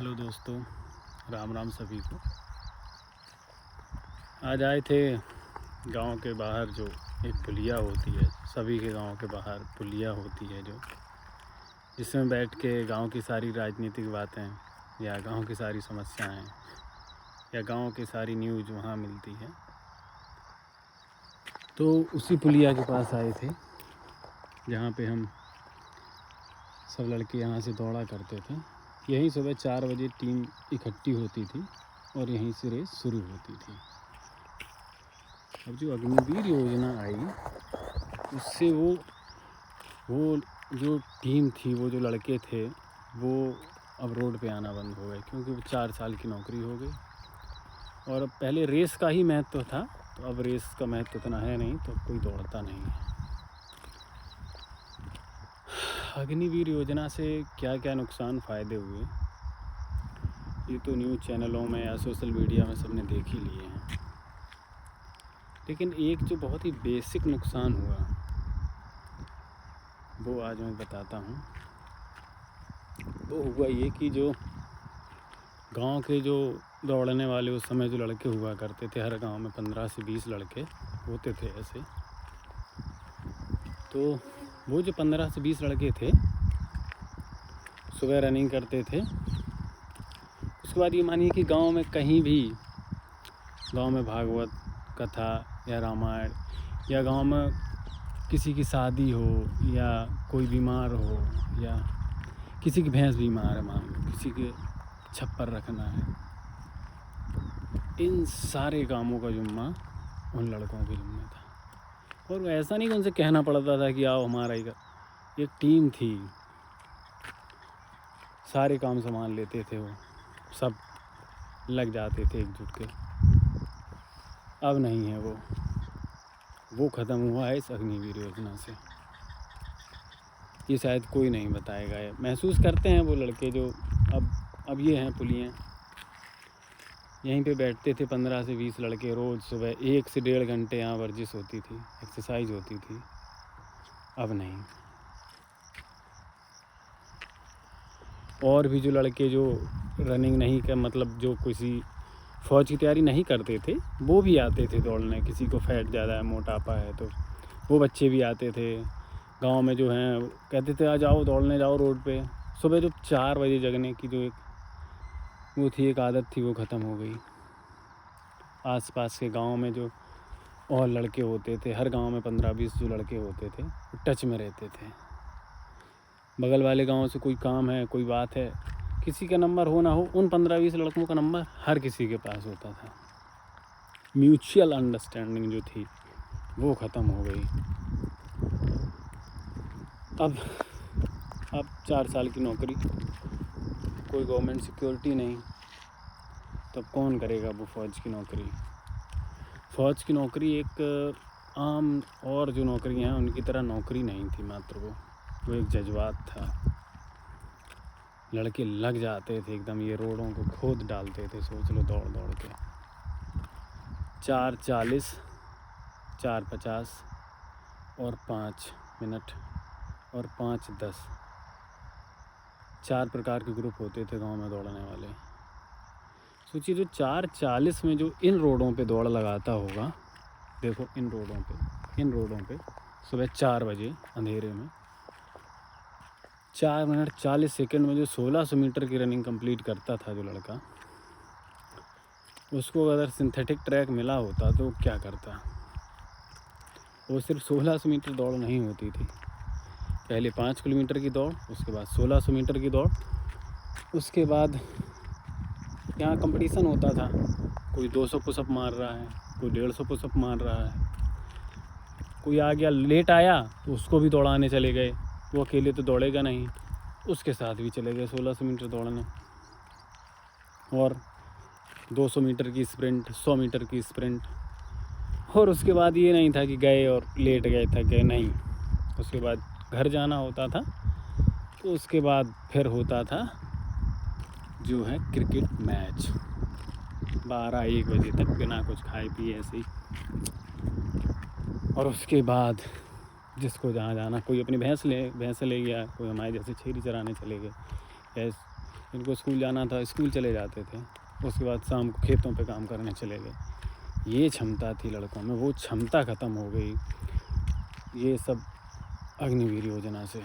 Hello दोस्तों, राम राम सभी को। आज आए थे गांव के बाहर जो एक पुलिया होती है, सभी के गांव के बाहर पुलिया होती है जो जिसमें बैठ के गांव की सारी राजनीतिक बातें या गांव की सारी समस्याएं या गांव की सारी न्यूज़ वहां मिलती है। तो उसी पुलिया के पास आए थे जहां पे हम सब लड़के यहाँ से दौड़ा करते थे। यहीं सुबह 4 बजे टीम इकट्ठी होती थी और यहीं से रेस शुरू होती थी। अब जो अग्निवीर योजना आई उससे वो जो टीम थी, वो जो लड़के थे, वो अब रोड पे आना बंद हो गए क्योंकि वो 4 साल की नौकरी हो गई। और अब पहले रेस का ही महत्व था, तो अब रेस का महत्व इतना है नहीं, तो कोई दौड़ता नहीं है। अग्निवीर योजना से क्या क्या नुकसान फ़ायदे हुए, ये तो न्यूज़ चैनलों में या सोशल मीडिया में सबने देख ही लिए हैं। लेकिन एक जो बहुत ही बेसिक नुकसान हुआ वो आज मैं बताता हूँ। वो हुआ ये कि जो गांव के जो दौड़ने वाले उस समय जो लड़के हुआ करते थे, हर गांव में 15 से 20 लड़के होते थे ऐसे। तो वो जो 15 से 20 लड़के थे सुबह रनिंग करते थे। उसके बाद ये मानिए कि गांव में कहीं भी, गांव में भागवत कथा या रामायण, या गांव में किसी की शादी हो या कोई बीमार हो या किसी की भैंस बीमार है, मान लो किसी के छप्पर रखना है, इन सारे कामों का जुम्मा उन लड़कों के जुम्मे था। और ऐसा नहीं कि उनसे कहना पड़ता था कि आओ हमारा ही कर। एक टीम थी, सारे काम संभाल लेते थे, वो सब लग जाते थे एकजुट के। अब नहीं है वो ख़त्म हुआ है इस अग्निवीर योजना से। ये शायद कोई नहीं बताएगा, ये महसूस करते हैं वो लड़के जो अब ये हैं पुलियाँ। यहीं पे बैठते थे 15 से 20 लड़के, रोज़ सुबह 1 से 1.5 घंटे यहाँ वर्जिश होती थी, एक्सरसाइज होती थी। अब नहीं। और भी जो लड़के जो रनिंग नहीं कर, मतलब जो किसी फ़ौज की तैयारी नहीं करते थे, वो भी आते थे दौड़ने। किसी को फैट ज़्यादा है, मोटापा है, तो वो बच्चे भी आते थे। गांव में जो हैं कहते थे आ जाओ दौड़ने जाओ रोड पे। सुबह जो 4 बजे जगने की जो एक आदत थी वो ख़त्म हो गई। आसपास के गांव में जो और लड़के होते थे, हर गांव में 15-20 जो लड़के होते थे वो टच में रहते थे। बगल वाले गांव से कोई काम है, कोई बात है, किसी का नंबर हो ना हो, उन 15-20 लड़कों का नंबर हर किसी के पास होता था। म्यूचुअल अंडरस्टैंडिंग जो थी वो ख़त्म हो गई। अब 4 साल की नौकरी, कोई गवर्नमेंट सिक्योरिटी नहीं, तब कौन करेगा वो फ़ौज की नौकरी। फ़ौज की नौकरी एक आम और जो नौकरियां हैं उनकी तरह नौकरी नहीं थी, मात्र वो एक जज्बात था। लड़के लग जाते थे एकदम, ये रोडों को खोद डालते थे, सोच लो दौड़ दौड़ के। 4:40, 4:50 और 5 मिनट और 5:10, 4 प्रकार के ग्रुप होते थे गांव में दौड़ने वाले। सोचिए जो 4:40 में जो इन रोडों पे दौड़ लगाता होगा, देखो इन रोडों पे सुबह 4 बजे अंधेरे में 4 मिनट 40 सेकंड में जो 1600 मीटर की रनिंग कंप्लीट करता था जो लड़का, उसको अगर सिंथेटिक ट्रैक मिला होता तो क्या करता। वो सिर्फ 1600 मीटर दौड़ नहीं होती थी, पहले 5 किलोमीटर की दौड़, उसके बाद 1600 मीटर की दौड़, उसके बाद यहाँ कंपटीशन होता था। कोई 200 पुशअप मार रहा है, कोई 150 पुशअप मार रहा है, कोई आ गया लेट आया तो उसको भी दौड़ाने चले गए। वो अकेले तो दौड़ेगा नहीं, उसके साथ भी चले गए 1600 मीटर दौड़ने। और 200 मीटर की स्प्रिंट, 100 मीटर की स्प्रिंट। और उसके बाद ये नहीं था कि गए और लेट गए, थक गए, नहीं। उसके बाद घर जाना होता था। तो उसके बाद फिर होता था जो है क्रिकेट मैच, 12-1 बजे तक बिना कुछ खाए पिए ऐसे ही। और उसके बाद जिसको जहाँ जाना, कोई अपनी भैंस ले गया, कोई हमारे जैसे छेरी चराने चले गए, या जिनको स्कूल जाना था स्कूल चले जाते थे, उसके बाद शाम को खेतों पे काम करने चले गए। ये क्षमता थी लड़कों में, वो क्षमता ख़त्म हो गई ये सब अग्निवीर योजना से।